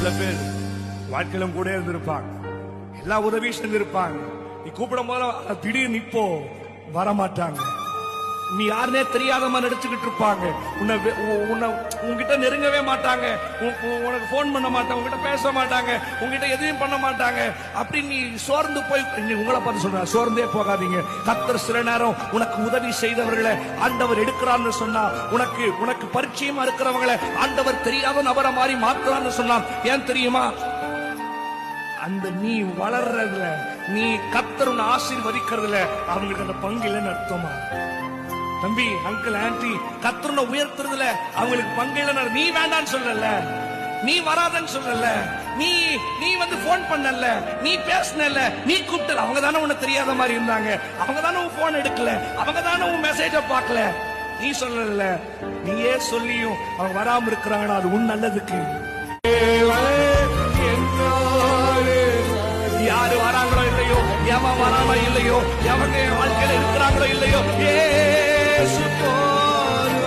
சில பேர் வாழ்க்கையிலும் கூட இருந்திருப்பாங்க, எல்லா உதவி செஞ்சிருப்பாங்க. நீ கூப்பிடும் போது திடீர்னு இப்போ வரமாட்டாங்க. நீ யாருனே தெரியாத மாதிரி நடிச்சுக்கிட்டு இருப்பாங்க. உன்கிட்ட நெருங்கவே மாட்டாங்க, உனக்கு போன் பண்ண மாட்டாங்க, உங்ககிட்ட பேச மாட்டாங்க, உங்ககிட்ட எதையும் பண்ண மாட்டாங்க. அப்படி நீ சோர்ந்து போய் உங்களை பார்த்து சொல்ற, சோர்ந்தே போகாதீங்க. கர்த்தர் சில நேரம் உனக்கு உதவி செய்தவர்களை ஆண்டவர் எடுக்கிறான்னு சொன்னா, உனக்கு பரிச்சயமா இருக்கிறவங்களை ஆண்டவர் தெரியாத நபரை மாதிரி மாத்துறான்னு சொன்னா, ஏன் தெரியுமா? அந்த நீ வளர்றதுல, நீ கர்த்தர் உன்னை ஆசீர்வதிக்கிறதுல அவங்களுக்கு அந்த பங்கு இல்லைன்னு அர்த்தமா? தம்பி, அங்கிள், ஆன்டி, கர்த்தர் உயர்த்துறதுல அவங்களுக்கு பங்கு இல்லைன்னு நீ வேண்டான்னு சொல்லல, நீ வராதன்னு சொல்லல, நீ வந்து போன் பண்ணல, நீ பேசல, நீ கூப்பிட்டல. அவங்க தானே உன்னை தெரியாத மாதிரி இருந்தாங்க, அவங்க தானே உன் போன் எடுக்கல, அவங்க தானே உன் மெசேஜ பார்க்கல. நீ சொல்லல, நீயே சொல்லியும் அவங்க வராம இருக்கிறாங்கன்னா அது உன் நல்லதுக்கு. யாரு வராங்களோ இல்லையோ, எவன் வராமோ இல்லையோ, எவங்க வாழ்க்கையில இருக்கிறாங்களோ இல்லையோ, ஏசு போதும்.